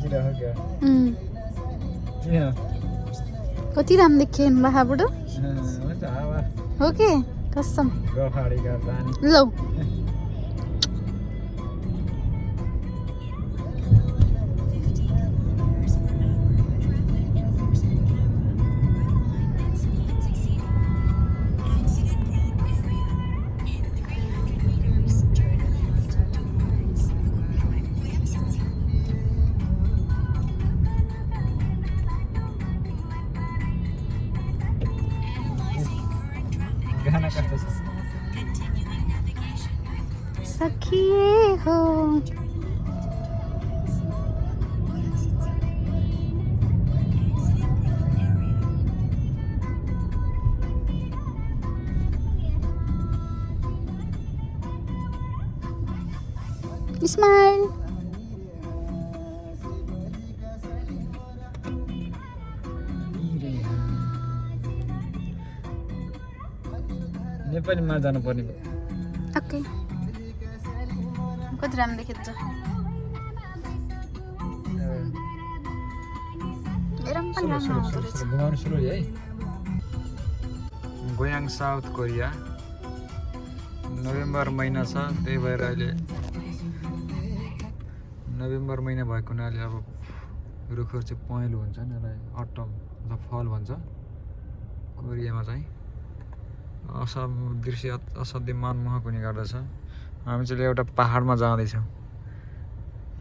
खिचिरहेको क्या किन कति राम्रो देखियो बाखाबाट हुन्छ हावा हो के कसम गफाडीका रानी लौ गाना कस्तो छ सखिए हो स्माइल नेपालीमा जानुपर्ने ओके कति राम्रो देखिन्छ मेरो पनि राम्रो आउँदो रहेछ घुमाउनु सुरु है गोयाङ साउथ कोरिया नोभेम्बर महिना छ त्यही भएर अहिले नोभेम्बर महिना भएको हुनाले अब रुखहरू चाहिँ पहेँलो हुन्छ नि यसलाई अटम अथवा फल भन्छ कोरियामा चाहिँ दृश्य असाध्यै मनमोहक हुने गर्दछ हामी चाहिँ एउटा पहाडमा जाँदैछौँ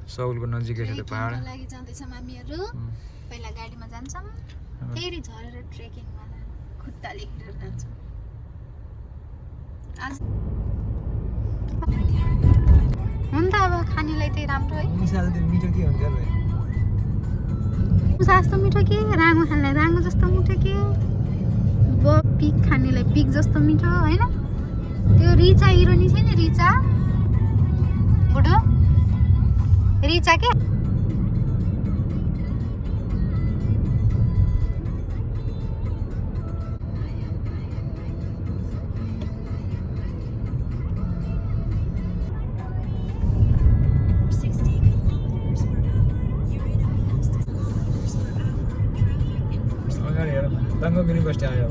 सौलको नजिकै छ त्यो पहाड लागि जाँदैछौँ हामीहरू पहिला गाडीमा जान्छौँ फेरि झरेर ट्रेकिङमा खुट्टाले हिँडेर जान्छौँ आज हुन्छ अब खानेलाई चाहिँ राम्रो है मिठो के हुन्छ मुसा जस्तो मिठो के राँगो खानेलाई राँगो जस्तो मिठो के पिक खानेलाई पिक जस्तो मिठो होइन त्यो रिचा हिरोनी छैन रिचा बुढो रिचा के दाङ्गो युनिभर्सिटी आयो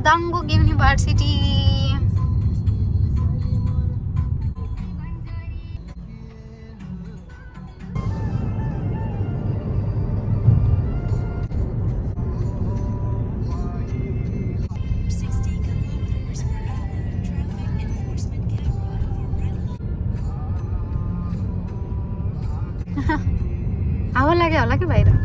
दाङ्गोक युनिभर्सिटी हावा लाग्यो होला कि बाहिर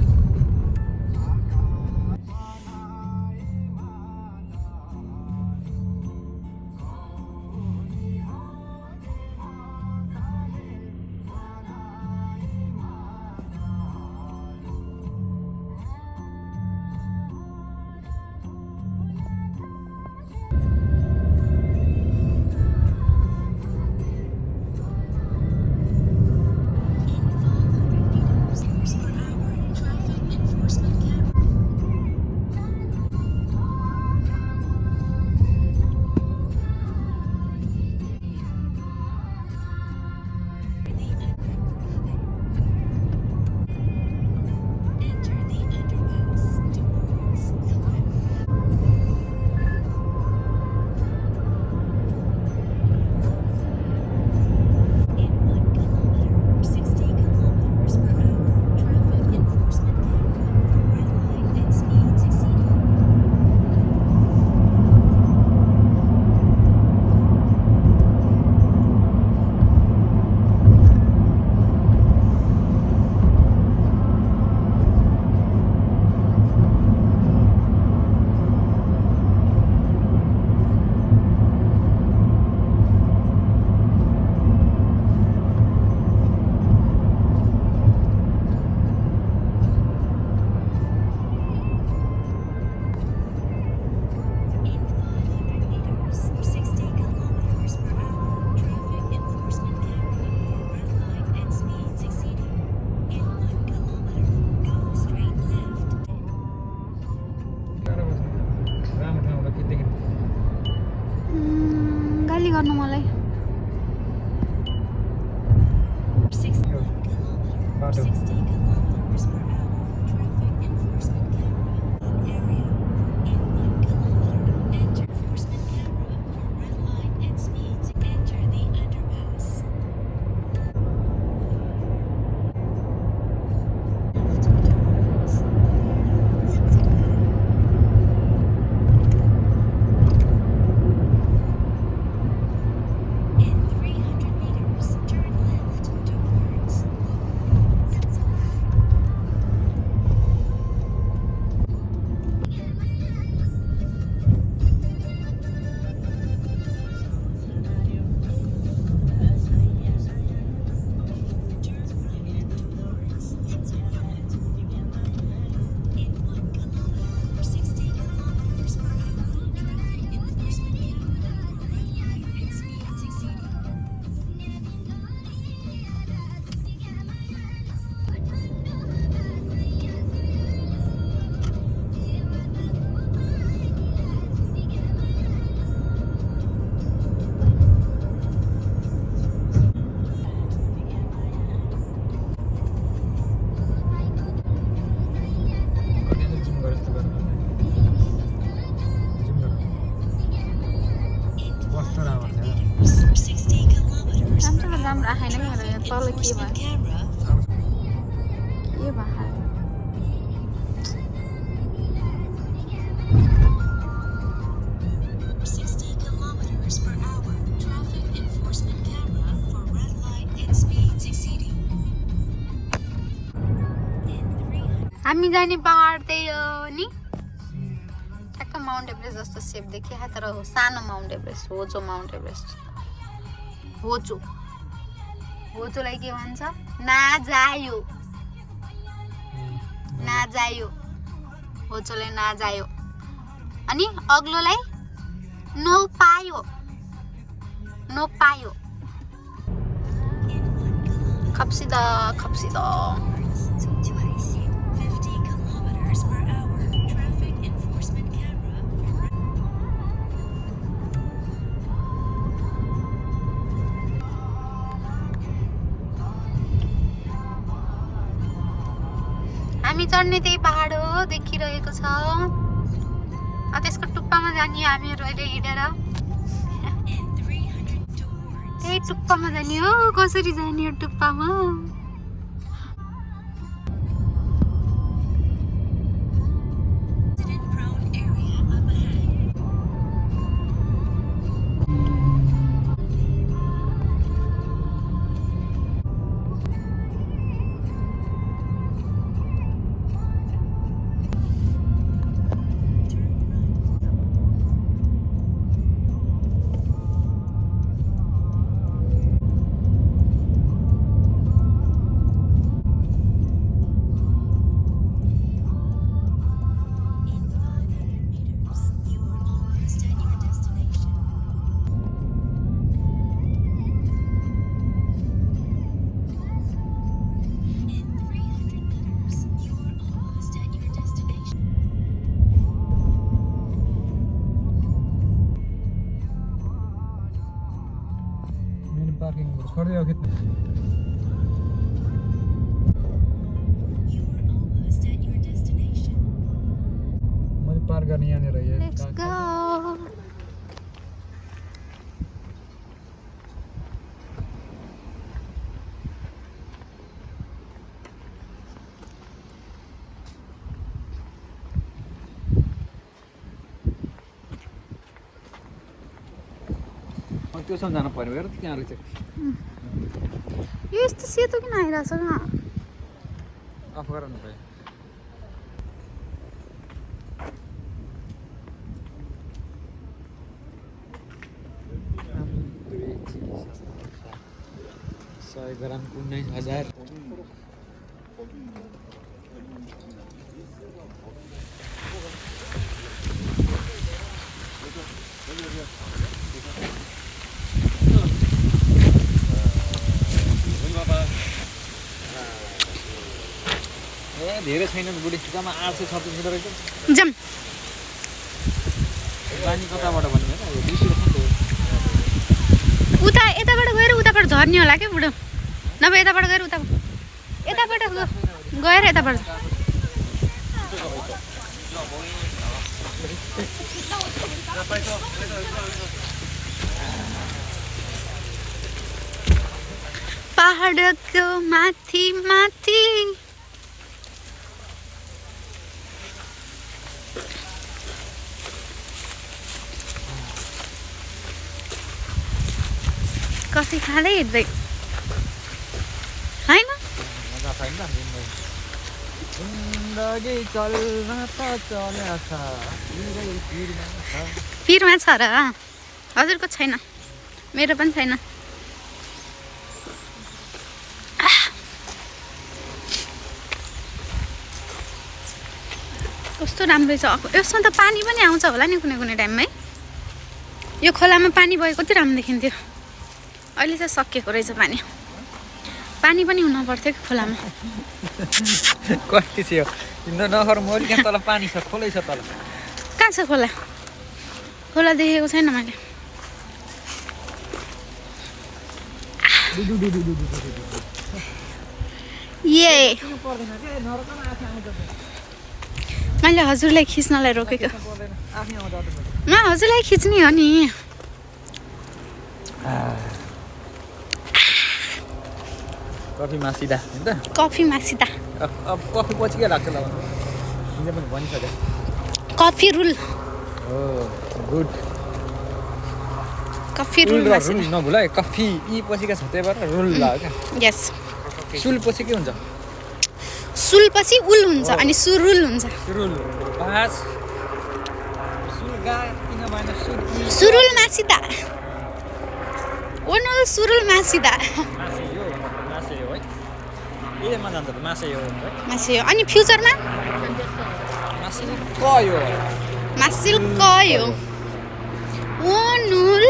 गाली गर्नु मलाई राम्रो आएन कि तल के भयो हामी जाने पहाड त्यही हो नि ठ्याक्क माउन्ट एभरेस्ट जस्तो सेप देखिया तर हो सानो माउन्ट एभरेस्ट होचो माउन्ट एभरेस्ट होचोलाई के भन्छ नाजायो होचोले नाजायो अनि अग्लोलाई नो पायो खप्सिदा हामी चढ्ने त्यही पहाड हो देखिरहेको छ त्यसको टुप्पामा जाने हामीहरू अहिले हिँडेर त्यही टुप्पामा जाने हो कसरी जाने हो टुप्पामा पार्किङ छोड्दै हो कितने मैले पार गर्ने यहाँनिर Let's go. त्योसम्म जानु पर्यो हेर त्यहाँ रहेछ यो यस्तो सेतो किन आइरहेछ न अफ गराउनु पर्यो सय ग्रामको 19,000 धेरै छैन बुढी जम्मा 836 मिटर रहेछ जम पानी कताबाट भन्नु हैन यो 20 रुपैयाँ उता यताबाट गएर उताबाट झर्ने होला के बुढो नभए यताबाट गएर यताबाट गएर यताबाट पहाडको माथि माथि कफी खाँदै हिँड्दै होइन मजा छैन जिन्दगी चल्न त चलेछ पिरमा छ र हजुरको छैन मेरो पनि छैन कस्तो राम्रो छ यसमा त पानी पनि आउँछ होला नि कुनै कुनै टाइममा है यो खोलामा पानी भयो कति राम्रो देखिन्थ्यो अहिले चाहिँ सकिएको रहेछ पानी पनि हुन पर्थ्यो कि खोलामा कति थियो हिँड्न नखर मोरी त्यहाँ तल पानी छ खोलै छ तल कहाँ छ खोला देखेको छैन मैले ए मैले हजुरलाई खिच्नलाई रोकेको म हजुरलाई खिच्ने हो नि कफी मासिदा हैन त कफी मासिदा अब कफी पछि के लाग्छ ल हिजो पनि भनिसके कफी रुल हो गुड कफी रुल मासिदा नभुल है कफी ई पछिका छ त्यही भएर रुल लाग्यो क्या यस सुल पछि के हुन्छ सुल पछि उल हुन्छ अनि सुरुल हुन्छ सुरुल पास सुल गा किन भएन सुल सुरुल मासिदा ओनल सुरुल मासिदा मासे यो है एमा जान्छ त मासे यो है मासे हो अनि फ्युचरमा मासे कयो मासिल कयो ओनुल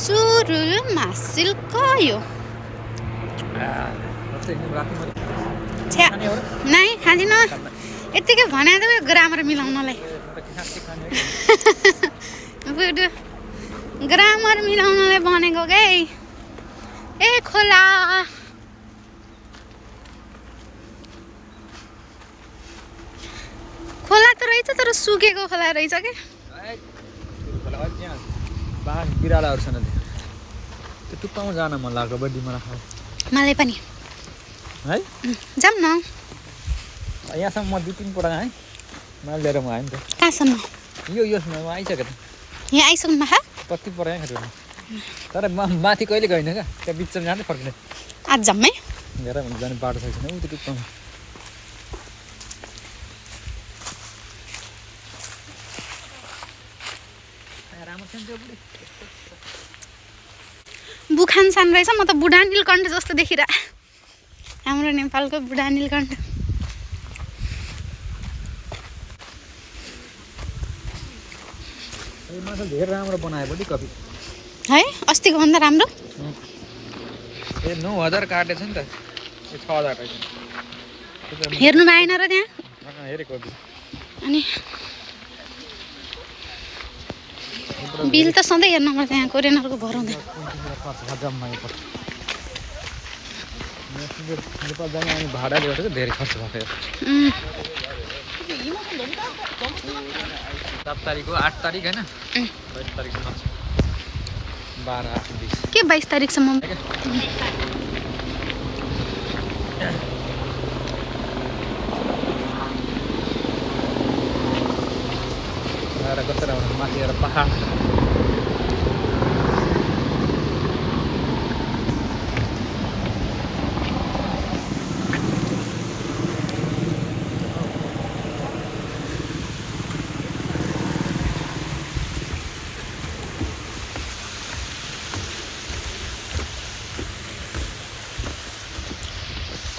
सुरुल मासिल कयो छ्या नाइ खाँदिन यत्तिकै भने त ग्रामर मिलाउनलाई बुढो ग्रामर मिलाउनलाई भनेको के ए खोला खोला त रहेछ तर सुकेको खोला रहेछ के बाघ बिरालाहरू छन् त्यो टुप्पामा जान मन लाग्यो बड्डी मलाई खाऊ मलाई पनि है जाऊँ न यहाँसम्म म 2-3 पल्ट है मैले लिएर म आएँ नि त कहाँसम्म यसमा आइसक्यो त यहाँ आइसक्नु भएछ कति पऱ्यो यहाँ खाँदैन तर माथि कहिले गएन क्या त्यहाँ बिचमा जाँदै फर्किने आज जम्मै हेर भने जाने बाटो छैन ऊ त्यो टुप्पामा बुखान सान रहेछ म त बुढा नीलकण्ठ जस्तो देखिरह हाम्रो नेपालको बुढा नीलकण्ठ माछा धेरै राम्रो बनायो पनि कफी है अस्तिको भन्दा राम्रो 9000 काटेछ नि त 6000 रहेछ हेर्नु भएन र त्यहाँ हेरेको अनि बिल त सधैँ हेर्नु पर्छ त्यहाँ कोरियनहरूको भराउँदै नेपाल जाने अनि भाडा ल्याएर चाहिँ धेरै खर्च भएको 7 तारिक हो 8 तारिक होइन 22 तारिकसम्म 12 8 20 के 22 तारिकसम्म कस्तो राम्रो माथि एउटा पहाड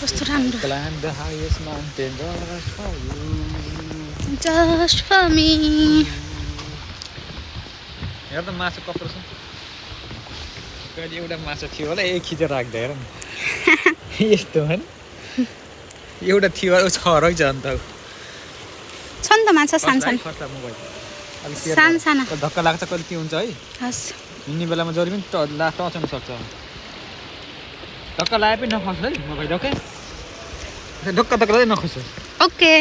कस्तो राम्रो Climb the highest mountain just for you. Just for me हेर त माछा कत्रो छ कहिले एउटा माछा थियो होला एक खिचेर राख्दा हेर न यस्तो हो नि एउटा थियो छ रहेछ अन्त छ नि त माछा सानसानो सानसाना धक्का लाग्छ कहिले के हुन्छ है हस् हिँड्ने बेलामा जहिले पनि टचाउन सक्छ धक्का लाए पनि नखोस् है म भाइ धक्कै धक्का धक्का नखोस् ओके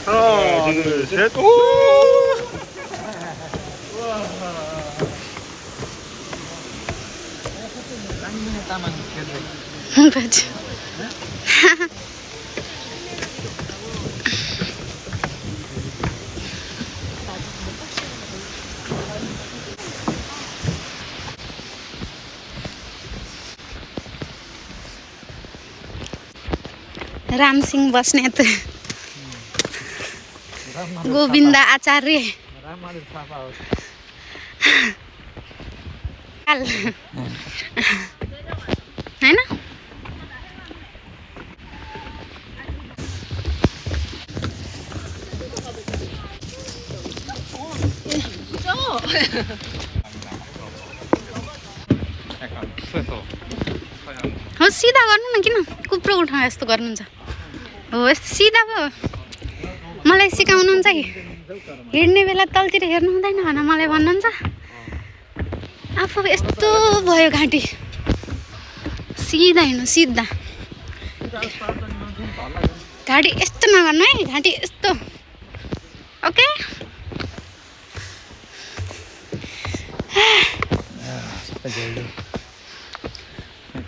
하나, 둘, 셋. 오! 맞아. रामसिंह बस्नेत गोविन्द आचार्य हैन हो सिधा गर्नु न किन कुप्रो उठाउ यस्तो गर्नुहुन्छ हो यस्तो सिधा पो मलाई सिकाउनुहुन्छ कि हिँड्ने बेला तलतिर हेर्नु हुँदैन भनेर मलाई भन्नुहुन्छ आफू यस्तो भयो घाँटी सिधा हिँड्नु सिधा घाँटी यस्तो नगर्नु है घाँटी यस्तो ओके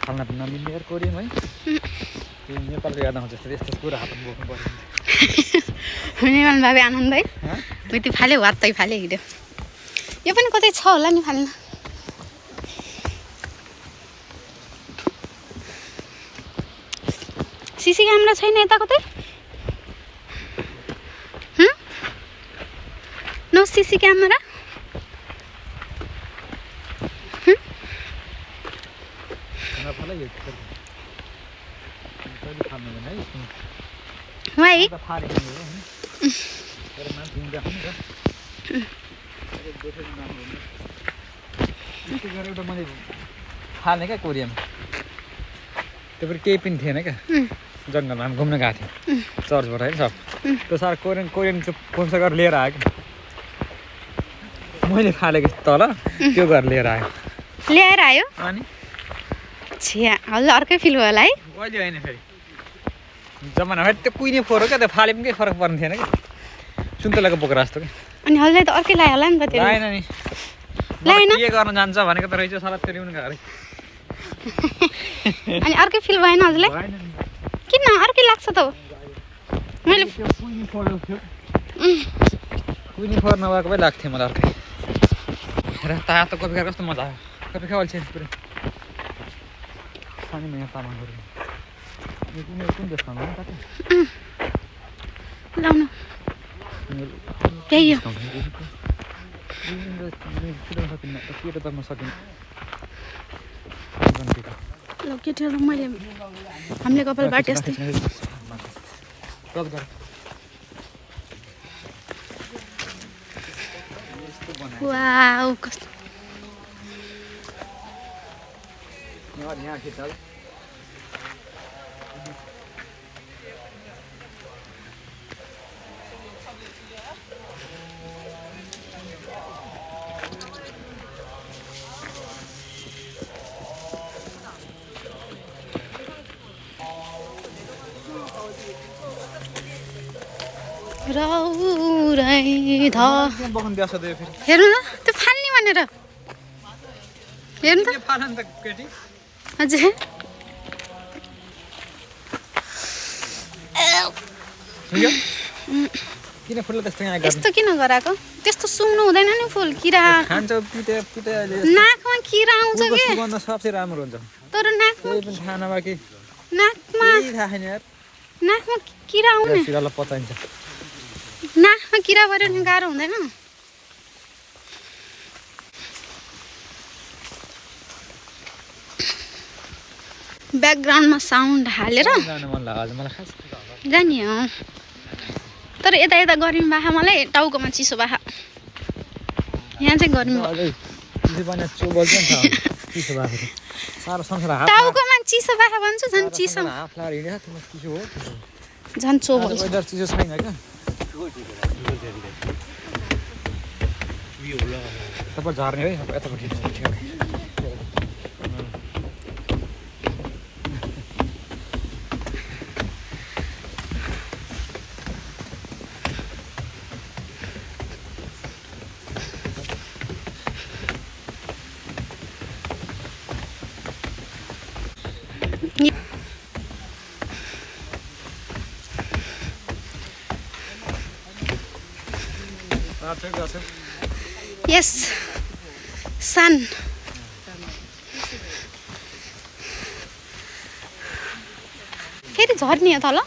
खाना त नमिल्ने यार कोरियन है त्यो नेपालको याद आउँछ जस्तो यस्तो कुरा हातमा बोक्नु पर्यो नेपाल भाबी आनन्द है त्यो फाल्यो वात्तै फाल्यो हिँड्यो यो पनि कतै छ होला नि फाल्न सिसी क्यामेरा छैन यता कतै नो सिसी क्यामेरा Why? फाल्ने क्या कोरियन त्यो पनि केही पनि थिएन क्या जङ्गलमा हामी घुम्न गएको थियौँ चर्चबाट होइन सब त्यो साह्रो कोरियन चाहिँ फोन्सा गरेर लिएर आयो क्या मैले फालेको तल त्यो गरेर लिएर आयो ल्याएर आयो अनि छिया हजुर अर्कै फिल भयो होला है कहिले होइन फेरि जमाना त्यो कुहिने फोहोर हो क्या त्यो फाले पनि केही फरक पर्ने थिएन क्या सुन्तलाको बोक्रा जस्तो क्या अनि हजुरलाई त अर्कै लाग्यो होला नि त त्यो लाएन नि लाएन के गर्न जान्छ भनेको त रहेछ साला त्यो ल्याउनु गएको अनि अर्कै फिल भएन हजुरलाई किन अर्कै लाग्छ त मैले कुहिने फोहोर नभएको भए लाग्थ्यो मलाई अर्कै र तातो कफी खाएर कस्तो मजा आयो कफी खाऊ अल्छी पुरै सानी यहाँ तामाङहरू कुन देशमा लाउनु त्यही हो ल केटीहरू मैले हामीले कपाल बाटे जस्तै वाउ कस्तो यहाँ खिच्दा हेर्नु न त्यो फाल्ने भनेर हेर्नु त हजुर किन फुल त्यस्तो यहाँ यस्तो किन गराएको त्यस्तो सुँग्नु हुँदैन नि फुल किरा खान्छ पिटे पिटे नाकमा किरा आउँछ कि सुगन्ध सबसे राम्रो हुन्छ तर नाकमा केही पनि थाहा नभए कि नाकमा थाहा छैन यार नाकमा किरा आउने सिरालाई पचाइन्छ नाकमा किरा पऱ्यो भने गाह्रो हुँदैन ब्याकग्राउन्डमा साउन्ड हालेर जान मन लाग्यो मलाई खास जाने हो तर यता यता गर्मी बाखा मलाई टाउकोमा चिसो बाखा यहाँ चाहिँ गर्मी टाउकोमा चिसो बाखा भन्छु झन् चिसो झन् चो भन्छ चिसो छैन क्या तपाईँ झर्ने है यतापट्टि यस सन फेरि झर्ने हो तल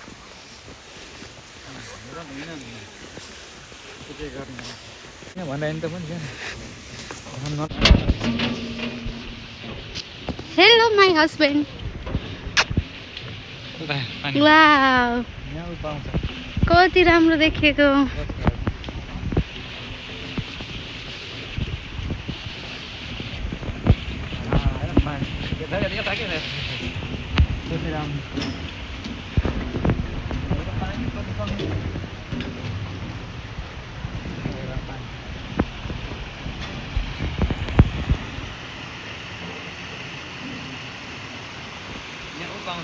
हेलो माई हस्बेन्ड वाउ कति राम्रो देखिएको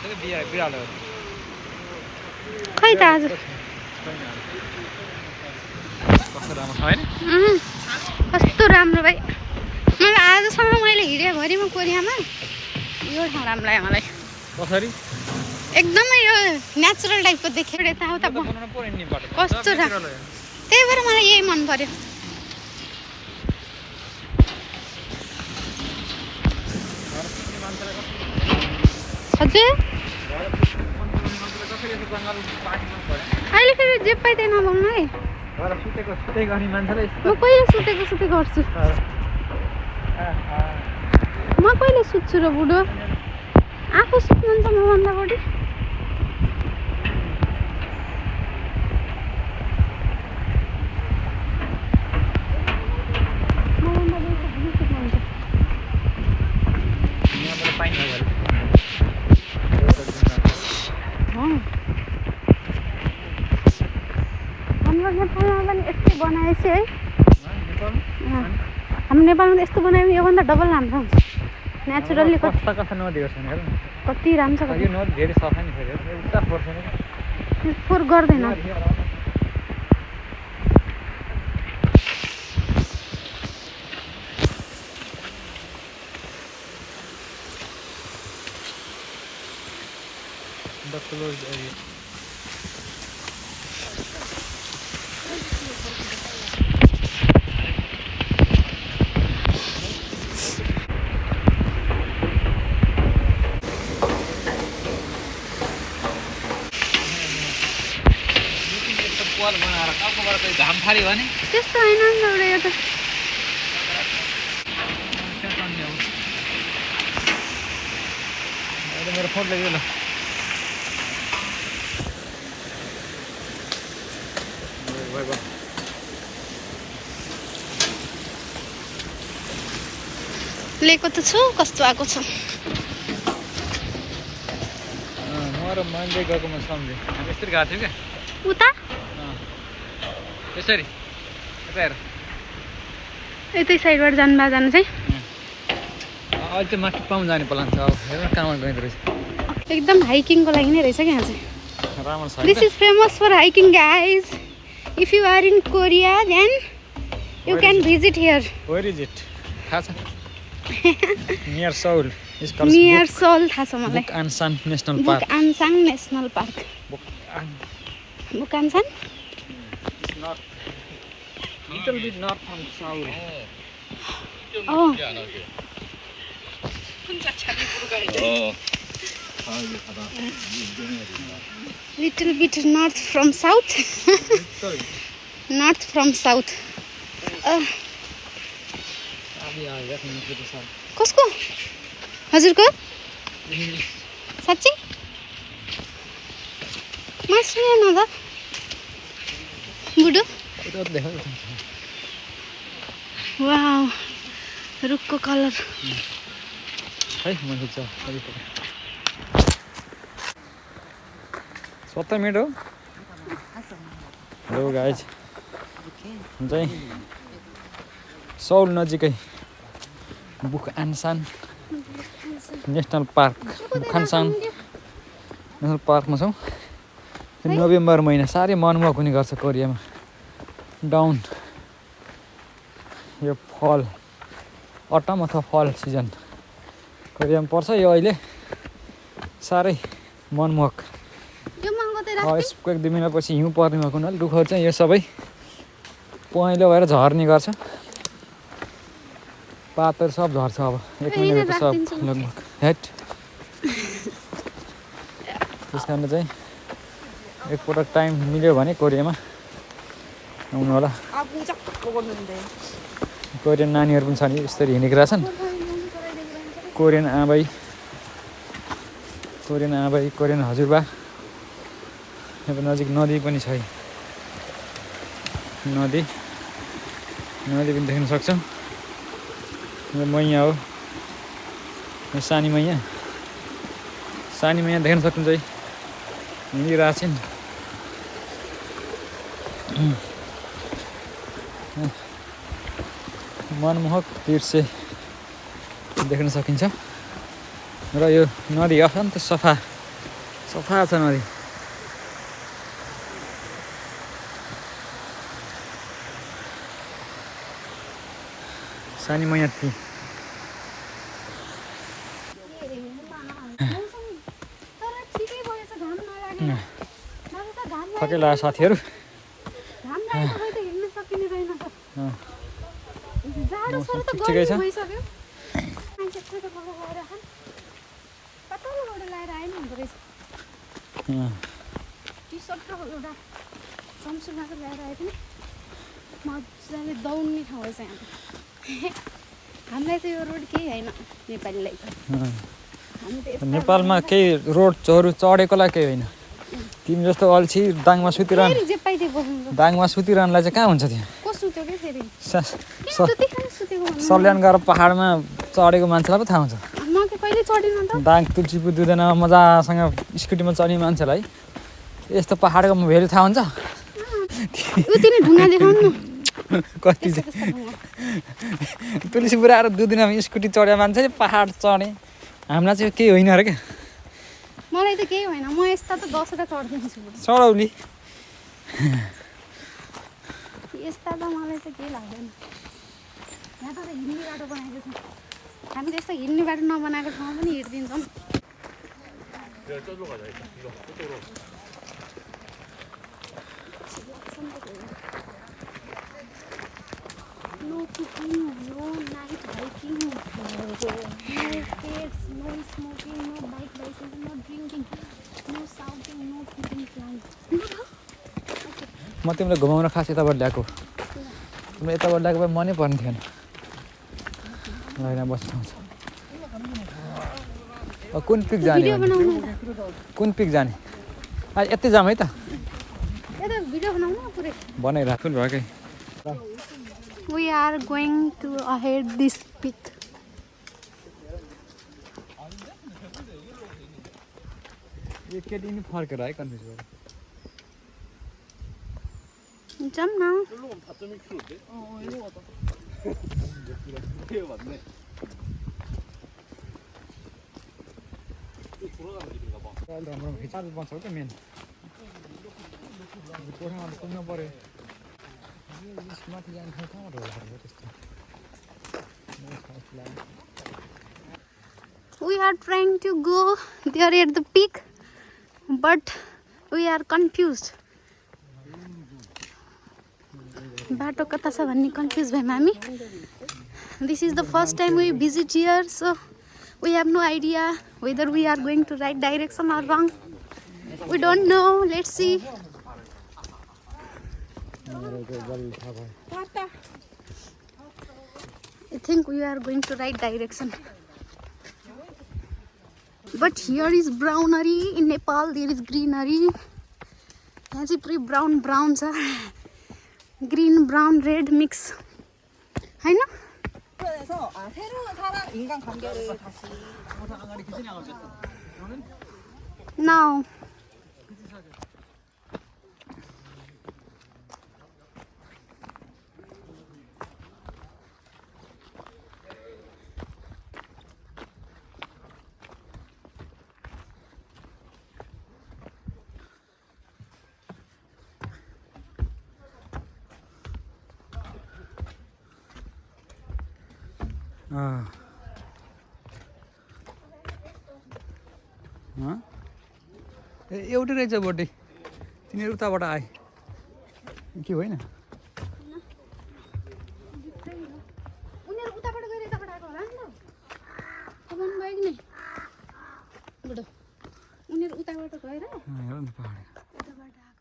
भन्छ कि बिरालोहरू खै त आज कस्तो राम्रो छ होइन कस्तो राम्रो भाइ मलाई आजसम्म मैले हिँडेभरिमा कोरियामा यो ठाउँ राम्रो लाग्यो मलाई कसरी एकदमै यो नेचुरल टाइपको देख्यो यताउता बनाउनु पर्यो नि बाटो कस्तो राम्रो त्यही भएर मलाई यही मन पर्यो हजुर अहिले फेरि जे पाइ त्यही नलाउनु है सुतेको अनि मान्छेलाई म कहिले सुतेको गर्छु म कहिले सुत्छु र बुढो आफू सुत्नुहुन्छ मभन्दा बढी हाम्रो नेपालमा पनि यस्तै बनाएछ है हाम्रो नेपालमा त यस्तो बनायो भने योभन्दा डबल राम्रो हुन्छ नेचुरल्ली कस्ता नदीहरू छन् हेर कति राम्रो छ यो नदी धेरै सफा नि फेरि एउटा पर्छ फोहोर गर्दैन बनाएर टाउकोबाट चाहिँ घाम फाल्यो भने त्यस्तो होइन नि एउटा यो त मेरो फोन लाग्यो ल लिएको त छु कस्तो आएको छ म र मान्छे गएको म सम्झेँ हामी यसरी गएको थियौँ क्या उता यसरी हेर यतै साइडबाट जानु चाहिँ अहिले चाहिँ माथि पाउँ जाने प्लान छ अब हेर कहाँबाट गइँदो रहेछ एकदम हाइकिङको लागि नै रहेछ क्या यहाँ चाहिँ राम्रो छ this is famous for hiking guys if you are in Korea then you can visit here where is it थाहा छ नियर सौल नियर सोल थाहा छ मलाई Bukhansan national park Bukhansan national park Bukhansan little bit north from Seoul. Oh. Little bit north from south. North from south. कसको हजुरको साँच्चै म सुने न त बुढो वाउ रुखको कलर है मैले छ सत्तर मिनट हो हेलो गाइज चाहिँ सौल नजिकै बुकआनसान नेसनल पार्क बुकआनसान नेसनल पार्कमा छौँ नोभेम्बर महिना साह्रै मनमोहक हुने गर्छ कोरियामा डाउन यो फल अटम अथवा फल सिजन कोरियामा पर्छ यो अहिले साह्रै मनमोहक यसको एक दुई महिनापछि हिउँ पर्ने भएको हुनाले रुखहरू चाहिँ यो सबै पहेँलो भएर झर्ने गर्छ पातहरू सब झर्छ अब एक महिनाभित्र सब लगभग हेट त्यस कारण चाहिँ एकपटक टाइम मिल्यो भने कोरियामा आउनु होला कोरियन नानीहरू पनि छ नि यसरी हिँडेको रहेछन् कोरियन आमै कोरियन हजुरबा यहाँ नजिक नदी पनि छ नदी पनि देख्न सक्छौँ यो मैया हो यो सानी मैया देख्न सक्नुहुन्छ है हिँडिरहेको छ नि मनमोहक दृश्य देख्न सकिन्छ र यो नदी अत्यन्त सफा सफा छ नदी सानी मैया ती थकै लाग्यो साथीहरू ठिकै छ मजाले दौड्ने ठाउँ रहेछ यहाँ हामीलाई त यो रोड केही होइन नेपालीलाई नेपालमा केही रोडहरू चढेकोलाई केही होइन तिमी जस्तो अल्छी दाङमा सुतिरहनुलाई चाहिँ कहाँ हुन्छ त्यहाँ सल्यान गएर पहाडमा चढेको मान्छेलाई पो थाहा हुन्छ दाङ तुलसीपुर दुईजनामा मजासँग स्कुटीमा चढ्ने मान्छेलाई यस्तो पहाडको भेल्यु थाहा हुन्छ कति तुलसीपुर आएर 2 दिनमा स्कुटी चढ्यो मान्छे पहाड चढे हामीलाई चाहिँ केही होइन अरे क्या मलाई त केही होइन म यस्ता त 10 वटा चढ्दिन्छु चढौली यस्ता त मलाई त केही लाग्दैन यहाँ त हिँड्ने बाटो बनाएको छ हामी त्यस्तो हिँड्ने बाटो नबनाएको ठाउँमा पनि हिँड्दिन्छौँ No cooking, no night hiking, no pets, no smoking, no bike bicycle, no drinking, no shouting, no keeping flying. म तिमीलाई घुमाउन खास यताबाट ल्याएको तिमीलाई यताबाट ल्याएको भए मनै पर्ने थिएन यहाँ बस्नु छ कुन पिक जाने कुन पिक जाने अहिले यति जाम है त बनाइराख्नु भएकै We are going to ahead this peak. यो केटी नि फर्केर है कन्फ्युज भयो जाम न मेन पुग्नु पर्यो We are trying to go there at the peak, but we are confused. बाटो कता छ भन्ने कन्फ्युज भयौँ हामी This is the first time we visit here, so we have no idea whether we are going to right direction or wrong. We don't know. Let's see. I think we are going to right direction. But here is brownery. In Nepal there is greenery. यहाँ चाहिँ पुरै brown छ green brown red mix हैन No. एउटै रहेछ बोटे तिनीहरू उताबाट आए के होइन उनीहरु उताबाट गएर यताबाट आएको होला नि त तपाईं गए कि नै बुढो उनीहरु उताबाट गएर हेर न पहाड उताबाट आएको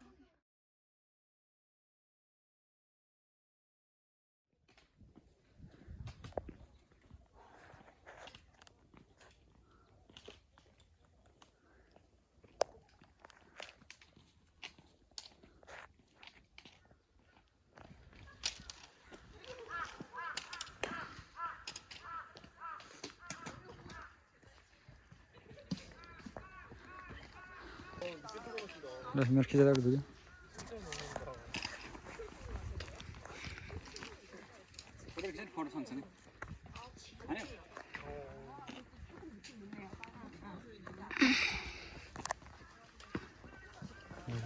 मेरो खिचेर दुई फोटो सँगसँगै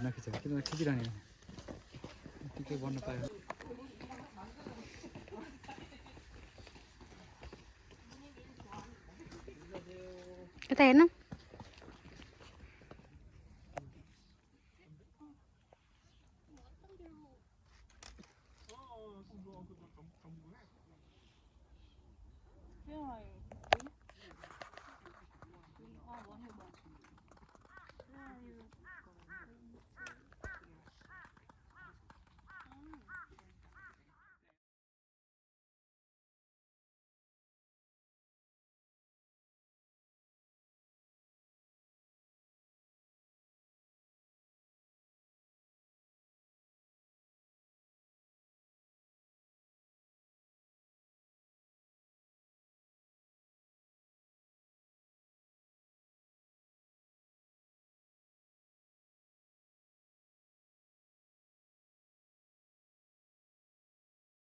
नखिच किन खिचिरहने यतिकै बन्न पायो यता हेर्नु